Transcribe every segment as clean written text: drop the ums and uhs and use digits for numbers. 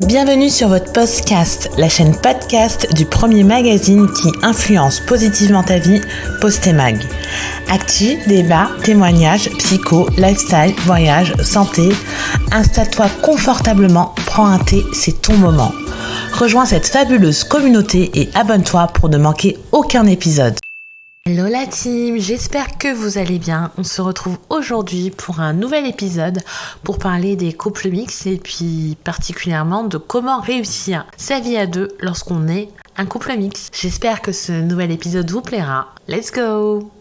Bienvenue sur votre podcast, la chaîne podcast du premier magazine qui influence positivement ta vie, Postemag. Actu, débat, témoignages, psycho, lifestyle, voyage, santé. Installe-toi confortablement, prends un thé, c'est ton moment. Rejoins cette fabuleuse communauté et abonne-toi pour ne manquer aucun épisode. Hello la team, j'espère que vous allez bien. On se retrouve aujourd'hui pour un nouvel épisode pour parler des couples mixtes et puis particulièrement de comment réussir sa vie à deux lorsqu'on est un couple mixte. J'espère que ce nouvel épisode vous plaira. Let's go!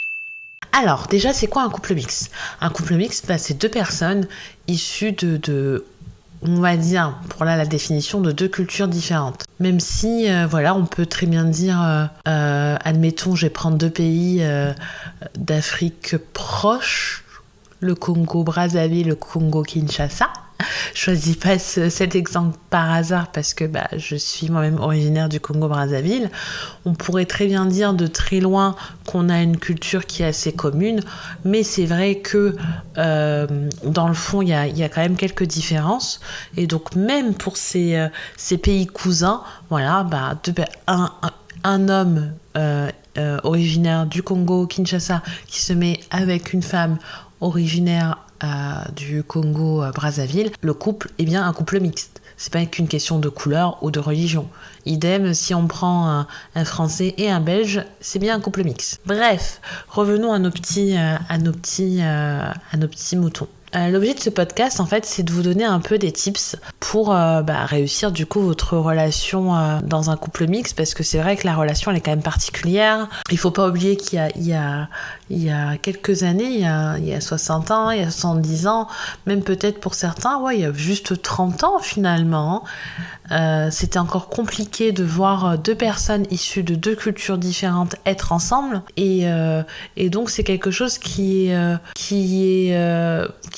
Alors déjà, c'est quoi un couple mixte? Un couple mixte, c'est deux personnes issues de on va dire, pour là la définition, de deux cultures différentes. Même si, on peut très bien dire, admettons, je vais prendre deux pays d'Afrique proche, le Congo-Brazzaville, le Congo-Kinshasa. Je choisis pas cet exemple par hasard parce que je suis moi-même originaire du Congo-Brazzaville. On pourrait très bien dire de très loin qu'on a une culture qui est assez commune, mais c'est vrai que dans le fond, il y a quand même quelques différences. Et donc même pour ces pays cousins, un homme originaire du Congo-Kinshasa qui se met avec une femme originaire du Congo-Brazzaville, le couple est bien un couple mixte. C'est pas qu'une question de couleur ou de religion. Idem, si on prend un Français et un Belge, c'est bien un couple mixte. Bref, revenons à nos petits moutons. L'objet de ce podcast, en fait, c'est de vous donner un peu des tips pour réussir du coup votre relation dans un couple mixte, parce que c'est vrai que la relation elle est quand même particulière. Il faut pas oublier qu'il y a quelques années, il y a 60 ans, il y a 70 ans, même peut-être pour certains, il y a juste 30 ans finalement. C'était encore compliqué de voir deux personnes issues de deux cultures différentes être ensemble, et donc c'est quelque chose qui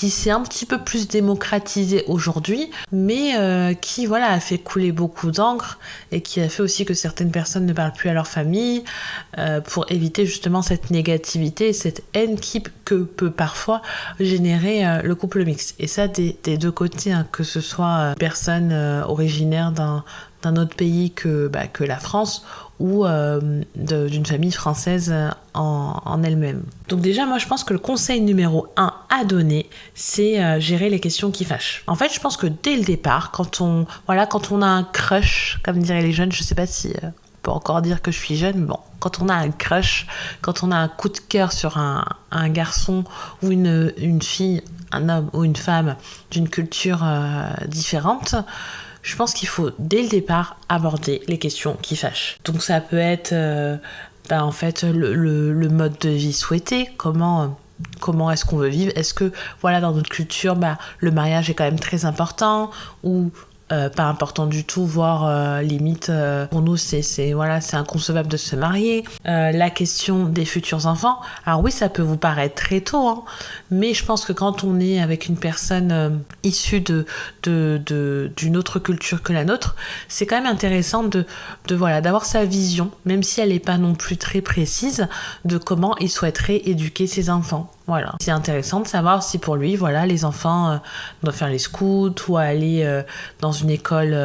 s'est un petit peu plus démocratisé aujourd'hui, mais qui a fait couler beaucoup d'encre et qui a fait aussi que certaines personnes ne parlent plus à leur famille pour éviter justement cette négativité, cette haine que peut parfois générer le couple mixte. Et ça des deux côtés, que ce soit personne originaire d'un autre pays que la France ou d'une famille française en elle-même. Donc déjà, moi je pense que le conseil numéro 1 à donner, c'est gérer les questions qui fâchent. En fait, je pense que dès le départ, quand on a un crush, comme diraient les jeunes, je sais pas si on peut encore dire que je suis jeune, mais bon, quand on a un crush, quand on a un coup de cœur sur un garçon ou une fille, un homme ou une femme d'une culture différente, je pense qu'il faut, dès le départ, aborder les questions qui fâchent. Donc ça peut être, le mode de vie souhaité, comment est-ce qu'on veut vivre. Est-ce que, dans notre culture, le mariage est quand même très important, ou pas important du tout, voire limite, pour nous, c'est inconcevable de se marier. La question des futurs enfants, alors oui, ça peut vous paraître très tôt, mais je pense que quand on est avec une personne issue d'une autre culture que la nôtre, c'est quand même intéressant d'avoir sa vision, même si elle n'est pas non plus très précise, de comment il souhaiterait éduquer ses enfants. Voilà. C'est intéressant de savoir si pour lui, les enfants doivent faire les scouts ou aller dans une école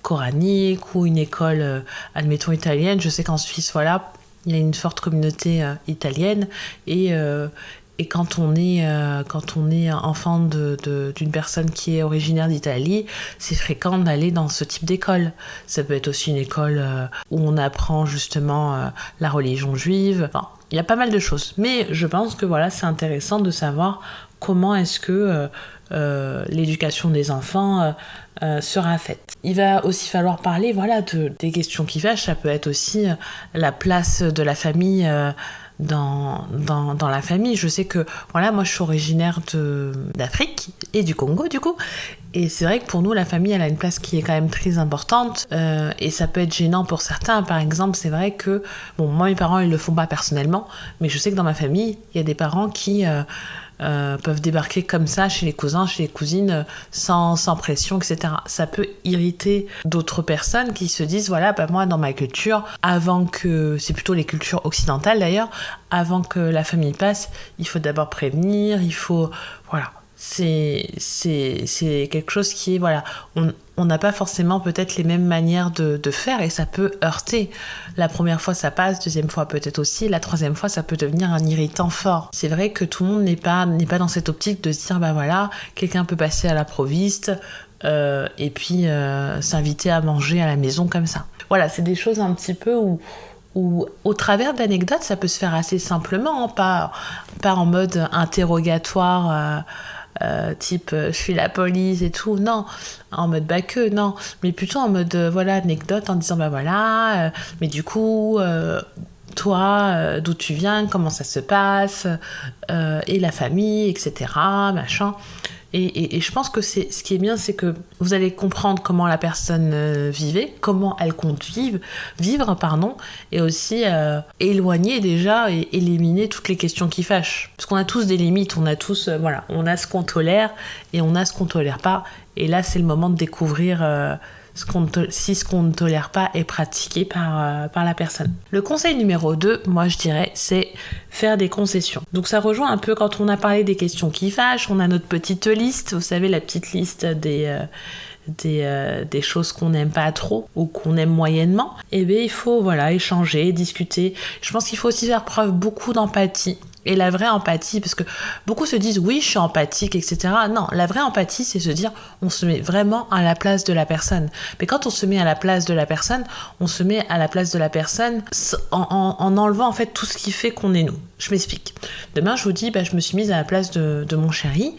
coranique ou une école, admettons, italienne. Je sais qu'en Suisse, il y a une forte communauté italienne et quand on est enfant d'une personne qui est originaire d'Italie, c'est fréquent d'aller dans ce type d'école. Ça peut être aussi une école où on apprend justement la religion juive. Enfin, il y a pas mal de choses. Mais je pense que c'est intéressant de savoir comment est-ce que l'éducation des enfants sera faite. Il va aussi falloir parler des questions qui fâchent. Ça peut être aussi la place de la famille dans la famille. Je sais que moi je suis originaire d'Afrique et du Congo du coup, et c'est vrai que pour nous la famille elle a une place qui est quand même très importante, et ça peut être gênant pour certains. Par exemple, c'est vrai que moi mes parents ils le font pas personnellement, mais je sais que dans ma famille il y a des parents qui peuvent débarquer comme ça chez les cousins, chez les cousines, sans pression, etc. Ça peut irriter d'autres personnes qui se disent moi dans ma culture, c'est plutôt les cultures occidentales d'ailleurs, avant que la famille passe, il faut d'abord prévenir, il faut c'est quelque chose qui est, voilà, on n'a pas forcément peut-être les mêmes manières de faire et ça peut heurter. La première fois ça passe, deuxième fois peut-être aussi, la troisième fois ça peut devenir un irritant fort. C'est vrai que tout le monde n'est pas dans cette optique de se dire bah voilà, quelqu'un peut passer à l'improviste et puis s'inviter à manger à la maison comme ça. Voilà, c'est des choses un petit peu où au travers d'anecdotes, ça peut se faire assez simplement, hein, pas en mode interrogatoire, type je suis la police et tout, non, en mode non, mais plutôt en mode voilà, anecdote en disant bah voilà, mais du coup, toi, d'où tu viens, comment ça se passe, et la famille, etc., machin. Et je pense que ce qui est bien, c'est que vous allez comprendre comment la personne vivait, comment elle compte vivre, et aussi éloigner déjà et éliminer toutes les questions qui fâchent. Parce qu'on a tous des limites, on a tous, voilà, on a ce qu'on tolère et on a ce qu'on tolère pas. Et là, c'est le moment de découvrir si ce qu'on ne tolère pas est pratiqué par la personne. Le conseil numéro 2, moi je dirais, c'est faire des concessions. Donc ça rejoint un peu quand on a parlé des questions qui fâchent, on a notre petite liste, vous savez, la petite liste des choses qu'on n'aime pas trop ou qu'on aime moyennement. Et bien il faut voilà, échanger, discuter. Je pense qu'il faut aussi faire preuve beaucoup d'empathie. Et la vraie empathie, parce que beaucoup se disent oui, je suis empathique, etc. Non, la vraie empathie, c'est se dire on se met vraiment à la place de la personne. Mais quand on se met à la place de la personne, on se met à la place de la personne en enlevant en fait tout ce qui fait qu'on est nous. Je m'explique. Demain, je vous dis, je me suis mise à la place de mon chéri.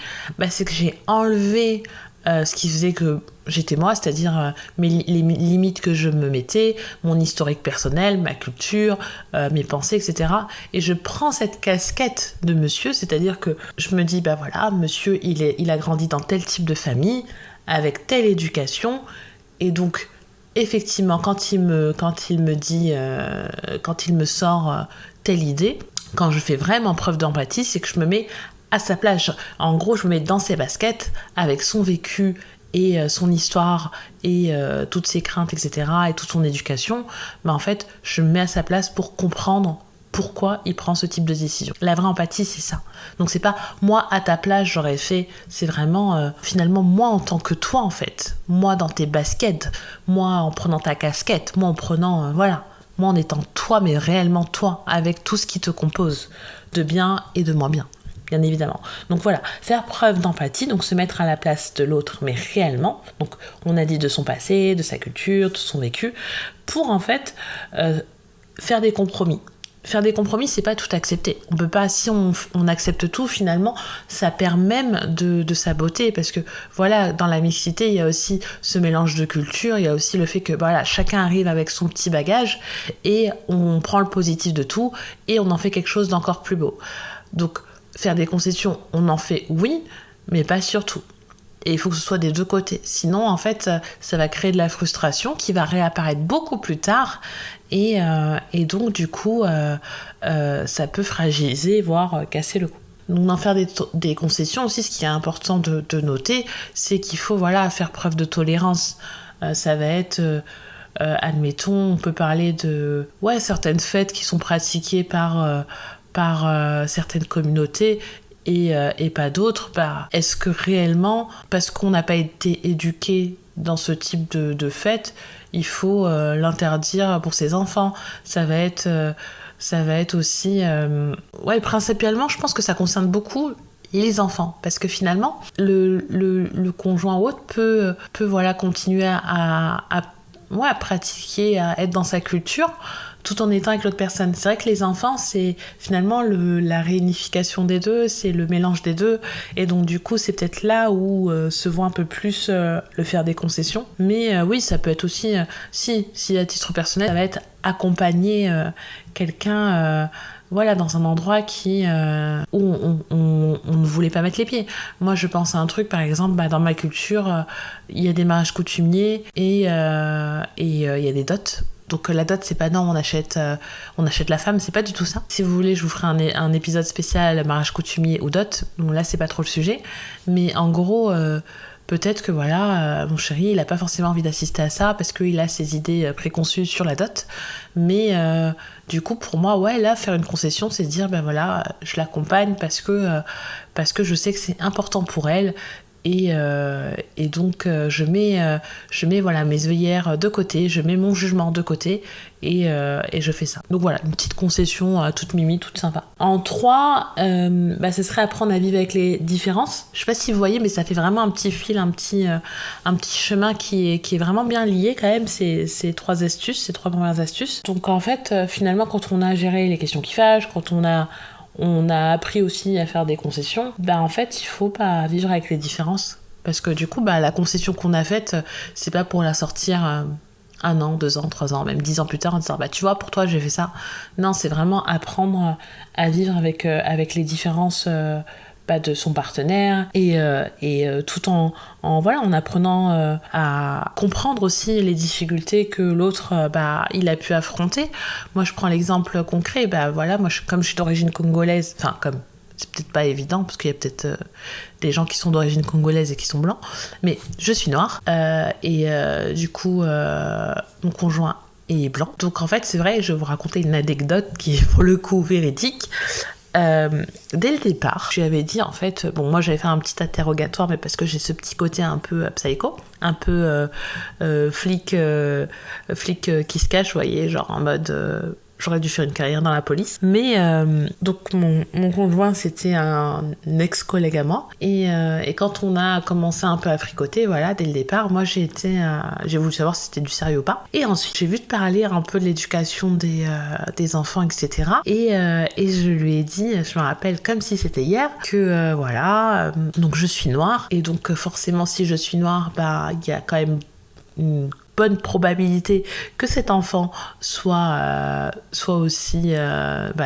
C'est que j'ai enlevé ce qui faisait que j'étais moi, c'est-à-dire les limites que je me mettais, mon historique personnel, ma culture, mes pensées, etc. Et je prends cette casquette de monsieur, c'est-à-dire que je me dis, voilà, monsieur, il a grandi dans tel type de famille, avec telle éducation, et donc, effectivement, quand il me sort telle idée, quand je fais vraiment preuve d'empathie, c'est que je me mets à sa place. En gros, je me mets dans ses baskets avec son vécu et son histoire et toutes ses craintes, etc. et toute son éducation. En fait, je me mets à sa place pour comprendre pourquoi il prend ce type de décision. La vraie empathie, c'est ça. Donc c'est pas moi à ta place j'aurais fait, c'est vraiment finalement moi en tant que toi en fait. Moi dans tes baskets, moi en prenant ta casquette, moi en prenant, moi en étant toi, mais réellement toi, avec tout ce qui te compose, de bien et de moins bien. Bien évidemment. Donc voilà, faire preuve d'empathie, donc se mettre à la place de l'autre, mais réellement. Donc on a dit de son passé, de sa culture, de son vécu, pour en fait faire des compromis. Faire des compromis, c'est pas tout accepter. On peut pas, si on accepte tout, finalement, ça perd même de sa beauté, parce que voilà, dans la mixité, il y a aussi ce mélange de culture, il y a aussi le fait que voilà, chacun arrive avec son petit bagage et on prend le positif de tout et on en fait quelque chose d'encore plus beau. Donc faire des concessions, on en fait, oui, mais pas surtout. Et il faut que ce soit des deux côtés. Sinon, en fait, ça va créer de la frustration qui va réapparaître beaucoup plus tard. Et donc, du coup, ça peut fragiliser, voire casser le cou. Donc, d'en faire des concessions aussi, ce qui est important de noter, c'est qu'il faut faire preuve de tolérance. Ça va être... admettons, on peut parler de certaines fêtes qui sont pratiquées par certaines communautés et pas d'autres. Est-ce que réellement, parce qu'on n'a pas été éduqué dans ce type de fête, il faut l'interdire pour ses enfants? Ça va être aussi... principalement, je pense que ça concerne beaucoup les enfants, parce que finalement, le conjoint ou autre peut continuer à pratiquer, à être dans sa culture, tout en étant avec l'autre personne. C'est vrai que les enfants, c'est finalement la réunification des deux, c'est le mélange des deux, et donc du coup, c'est peut-être là où se voit un peu plus le faire des concessions. Mais oui, ça peut être aussi, si à titre personnel, ça va être accompagner quelqu'un... dans un endroit où on ne voulait pas mettre les pieds. Moi, je pense à un truc, par exemple, dans ma culture, il y a des mariages coutumiers et il y a des dots. Donc la dot, c'est pas non, on achète la femme, c'est pas du tout ça. Si vous voulez, je vous ferai un épisode spécial mariage coutumier ou dot. Bon, là, c'est pas trop le sujet. Mais en gros, peut-être que voilà, mon chéri, il a pas forcément envie d'assister à ça parce qu'il a ses idées préconçues sur la dot. Mais du coup, pour moi, ouais, là, faire une concession, c'est dire, ben voilà, je l'accompagne parce que je sais que c'est important pour elle. Et donc je mets voilà, mes œillères de côté, je mets mon jugement de côté et je fais ça. Donc voilà, une petite concession toute mimi, toute sympa. En 3, ce serait apprendre à vivre avec les différences. Je sais pas si vous voyez, mais ça fait vraiment un petit fil, un petit chemin qui est vraiment bien lié quand même, ces 3 astuces, ces 3 premières astuces. Donc en fait, finalement, quand on a géré les questions qui fâchent, quand on a appris aussi à faire des concessions, en fait, il faut pas vivre avec les différences. Parce que du coup, la concession qu'on a faite, c'est pas pour la sortir 1 an, 2 ans, 3 ans, même 10 ans plus tard, en disant, tu vois, pour toi, j'ai fait ça. Non, c'est vraiment apprendre à vivre avec les différences de son partenaire et tout en apprenant à comprendre aussi les difficultés que l'autre il a pu affronter. Moi je prends l'exemple concret, moi comme je suis d'origine congolaise, c'est peut-être pas évident parce qu'il y a peut-être des gens qui sont d'origine congolaise et qui sont blancs, mais je suis noire du coup mon conjoint est blanc. Donc en fait c'est vrai, je vais vous raconter une anecdote qui est pour le coup véridique. Dès le départ, je lui avais dit en fait, moi j'avais fait un petit interrogatoire, mais parce que j'ai ce petit côté un peu psycho, un peu flic qui se cache, vous voyez, genre en mode j'aurais dû faire une carrière dans la police. Mais donc mon conjoint c'était un ex-collègue à moi et quand on a commencé un peu à fricoter, voilà, dès le départ, moi j'ai voulu savoir si c'était du sérieux ou pas. Et ensuite j'ai vu te parler un peu de l'éducation des enfants, etc. Et je lui ai dit, je me rappelle comme si c'était hier, que donc je suis noire et donc forcément si je suis noire, il y a quand même une bonne probabilité que cet enfant soit aussi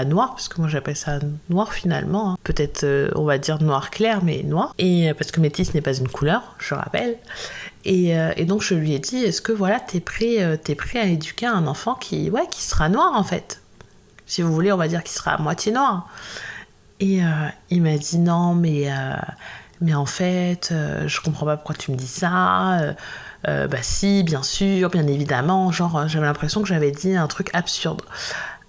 noir, parce que moi j'appelle ça noir finalement, hein. Peut-être on va dire noir clair, mais noir, et parce que métis n'est pas une couleur, je rappelle. Et donc je lui ai dit, est-ce que voilà, t'es prêt à éduquer un enfant qui sera noir en fait, si vous voulez, on va dire qu'il sera à moitié noir. Et il m'a dit non, mais en fait je comprends pas pourquoi tu me dis ça. Si, bien sûr, bien évidemment, genre j'avais l'impression que j'avais dit un truc absurde.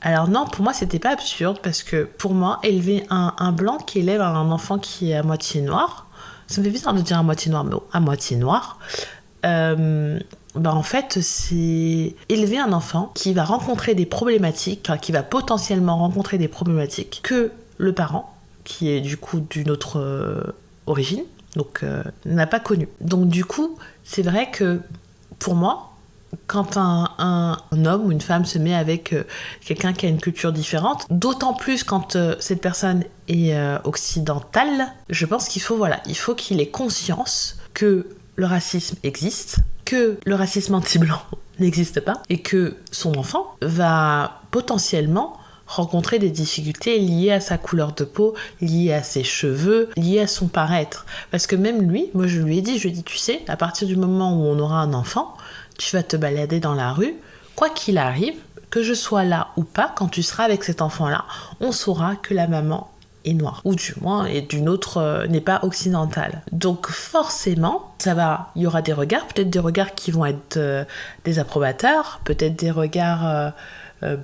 Alors non, pour moi c'était pas absurde, parce que pour moi, élever un blanc qui élève un enfant qui est à moitié noir, ça me fait bizarre de dire à moitié noir, mais à moitié noir, en fait c'est élever un enfant qui va rencontrer des problématiques, qui va potentiellement rencontrer des problématiques que le parent, qui est du coup d'une autre origine, donc n'a pas connu. Donc du coup, c'est vrai que pour moi, quand un homme ou une femme se met avec quelqu'un qui a une culture différente, d'autant plus quand cette personne est occidentale, je pense qu'il faut qu'il ait conscience que le racisme existe, que le racisme anti-blanc n'existe pas, et que son enfant va potentiellement rencontrer des difficultés liées à sa couleur de peau, liées à ses cheveux, liées à son paraître. Parce que même lui, moi je lui ai dit, tu sais, à partir du moment où on aura un enfant, tu vas te balader dans la rue, quoi qu'il arrive, que je sois là ou pas, quand tu seras avec cet enfant-là, on saura que la maman est noire, ou du moins est d'une autre, n'est pas occidentale. Donc forcément, il y aura des regards, peut-être des regards qui vont être des approbateurs, peut-être des regards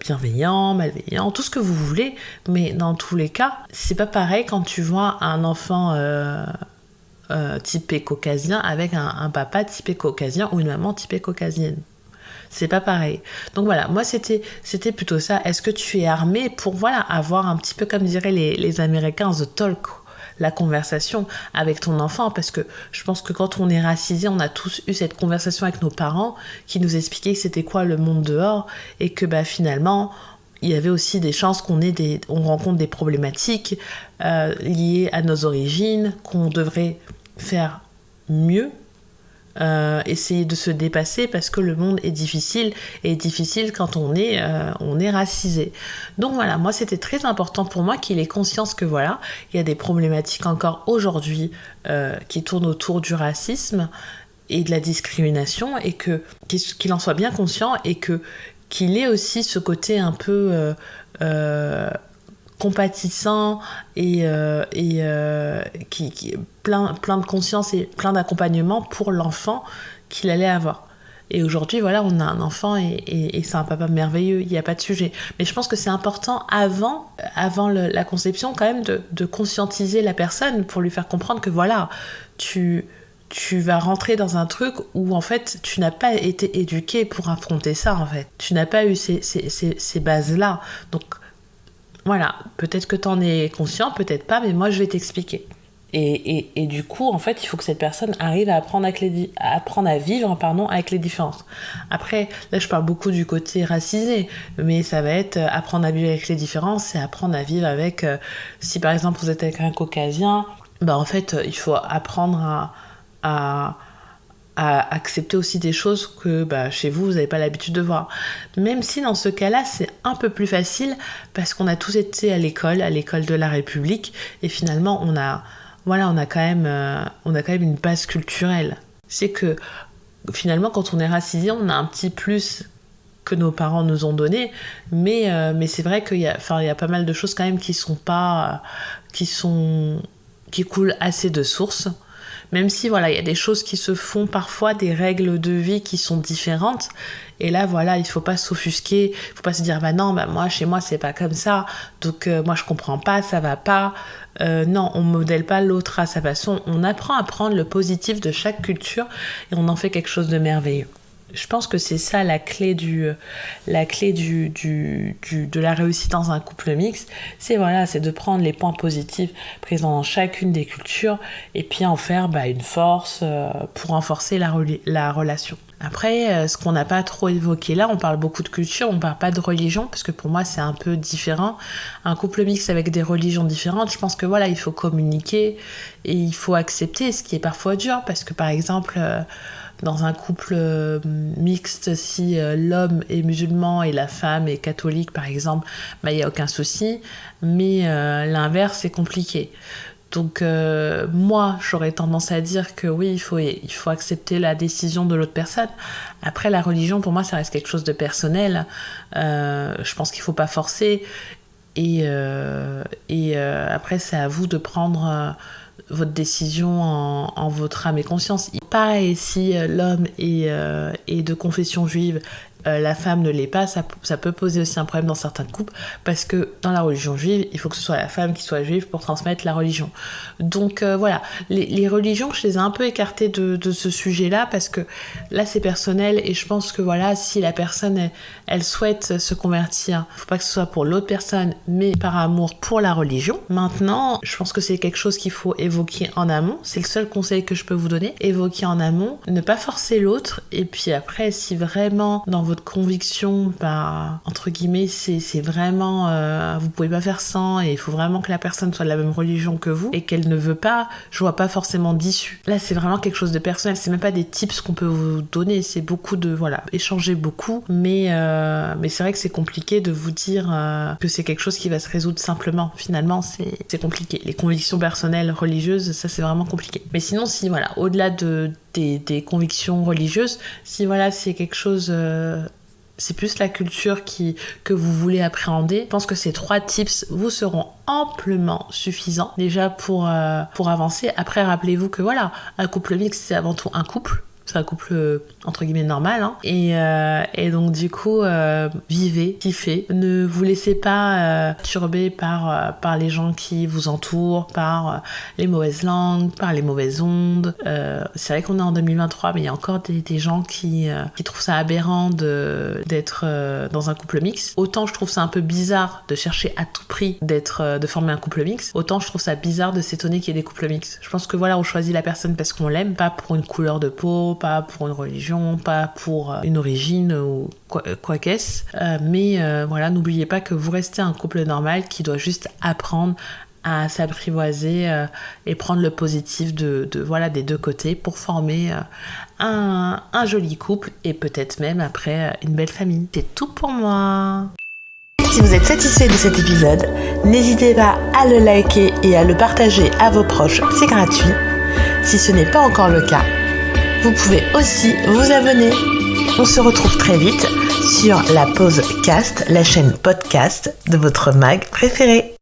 bienveillant, malveillant, tout ce que vous voulez, mais dans tous les cas, c'est pas pareil quand tu vois un enfant typé caucasien avec un papa typé caucasien ou une maman typée caucasienne. C'est pas pareil. Donc voilà, moi c'était plutôt ça. Est-ce que tu es armé pour avoir un petit peu, comme diraient les Américains, the talk, la conversation avec ton enfant, parce que je pense que quand on est racisé, on a tous eu cette conversation avec nos parents qui nous expliquaient que c'était quoi le monde dehors, et que finalement il y avait aussi des chances qu'on rencontre des problématiques liées à nos origines, qu'on devrait faire mieux, essayer de se dépasser, parce que le monde est difficile, et difficile quand on est racisé. Donc voilà, moi c'était très important pour moi qu'il ait conscience que il y a des problématiques encore aujourd'hui qui tournent autour du racisme et de la discrimination, et qu'il en soit bien conscient, et qu'il ait aussi ce côté un peu compatissant et qui plein de conscience et plein d'accompagnement pour l'enfant qu'il allait avoir. Et aujourd'hui, voilà, on a un enfant et c'est un papa merveilleux, il n'y a pas de sujet. Mais je pense que c'est important avant la conception quand même de conscientiser la personne pour lui faire comprendre que voilà, tu vas rentrer dans un truc où en fait tu n'as pas été éduqué pour affronter ça en fait. Tu n'as pas eu ces bases-là. Donc voilà, peut-être que tu en es conscient, peut-être pas, mais moi je vais t'expliquer. Et du coup, en fait, il faut que cette personne arrive à apprendre à vivre avec les différences. Après, là, je parle beaucoup du côté racisé, mais ça va être apprendre à vivre avec les différences, c'est apprendre à vivre avec... si par exemple, vous êtes avec un caucasien, en fait, il faut apprendre à accepter aussi des choses que chez vous n'avez pas l'habitude de voir. Même si dans ce cas-là, c'est un peu plus facile parce qu'on a tous été à l'école de la République, et finalement, on a quand même une base culturelle. C'est que finalement, quand on est racisé, on a un petit plus que nos parents nous ont donné, mais c'est vrai qu'il y a pas mal de choses quand même qui coulent assez de source. Même si voilà, il y a des choses qui se font parfois, des règles de vie qui sont différentes. Et là, voilà, il faut pas s'offusquer, il faut pas se dire non, moi chez moi c'est pas comme ça, donc moi je comprends pas, ça va pas. Non, on modèle pas l'autre à sa façon. On apprend à prendre le positif de chaque culture et on en fait quelque chose de merveilleux. Je pense que c'est ça la clé de la réussite dans un couple mixte. C'est de prendre les points positifs présents dans chacune des cultures et puis en faire une force pour renforcer la relation. Après, ce qu'on n'a pas trop évoqué là, on parle beaucoup de culture, on parle pas de religion, parce que pour moi c'est un peu différent. Un couple mixte avec des religions différentes, je pense que il faut communiquer et il faut accepter, ce qui est parfois dur, parce que par exemple... dans un couple mixte, si l'homme est musulman et la femme est catholique, par exemple, il n'y a aucun souci, mais l'inverse, c'est compliqué. Donc, moi, j'aurais tendance à dire que oui, il faut accepter la décision de l'autre personne. Après, la religion, pour moi, ça reste quelque chose de personnel. Je pense qu'il ne faut pas forcer. Et après, c'est à vous de prendre... votre décision en votre âme et conscience. Pareil, si l'homme est de confession juive, la femme ne l'est pas, ça peut poser aussi un problème dans certains couples, parce que dans la religion juive, il faut que ce soit la femme qui soit juive pour transmettre la religion. Donc voilà, les religions, je les ai un peu écartées de ce sujet-là, parce que là c'est personnel, et je pense que si la personne elle souhaite se convertir, il ne faut pas que ce soit pour l'autre personne, mais par amour pour la religion. Maintenant, je pense que c'est quelque chose qu'il faut évoquer en amont, c'est le seul conseil que je peux vous donner, évoquer en amont, ne pas forcer l'autre, et puis après, si vraiment dans votre conviction, entre guillemets, c'est vraiment vous pouvez pas faire sans, et il faut vraiment que la personne soit de la même religion que vous, et qu'elle ne veut pas, je vois pas forcément d'issue. Là, c'est vraiment quelque chose de personnel, c'est même pas des tips qu'on peut vous donner, c'est beaucoup de, échanger beaucoup, mais c'est vrai que c'est compliqué de vous dire que c'est quelque chose qui va se résoudre simplement. Finalement, c'est compliqué. Les convictions personnelles religieuses, ça, c'est vraiment compliqué. Mais sinon, si, au-delà des convictions religieuses, si c'est quelque chose, c'est plus la culture que vous voulez appréhender, je pense que ces 3 tips vous seront amplement suffisants déjà pour avancer. Après, rappelez-vous que un couple mixte, c'est avant tout un couple. C'est un couple entre guillemets normal, hein. Et donc du coup vivez, kiffez, ne vous laissez pas turber par les gens qui vous entourent, par les mauvaises langues, par les mauvaises ondes. C'est vrai qu'on est en 2023, mais il y a encore des gens qui trouvent ça aberrant d'être dans un couple mixte. Autant je trouve ça un peu bizarre de chercher à tout prix de former un couple mixte, autant je trouve ça bizarre de s'étonner qu'il y ait des couples mixtes. Je pense que on choisit la personne parce qu'on l'aime, pas pour une couleur de peau, pas pour une religion, pas pour une origine ou quoi qu'est-ce. Mais n'oubliez pas que vous restez un couple normal qui doit juste apprendre à s'apprivoiser et prendre le positif des 2 côtés pour former un joli couple et peut-être même après une belle famille. C'est tout pour moi. Si vous êtes satisfait de cet épisode, n'hésitez pas à le liker et à le partager à vos proches, c'est gratuit. Si ce n'est pas encore le cas, vous pouvez aussi vous abonner. On se retrouve très vite sur la Pause Cast, la chaîne podcast de votre mag préféré.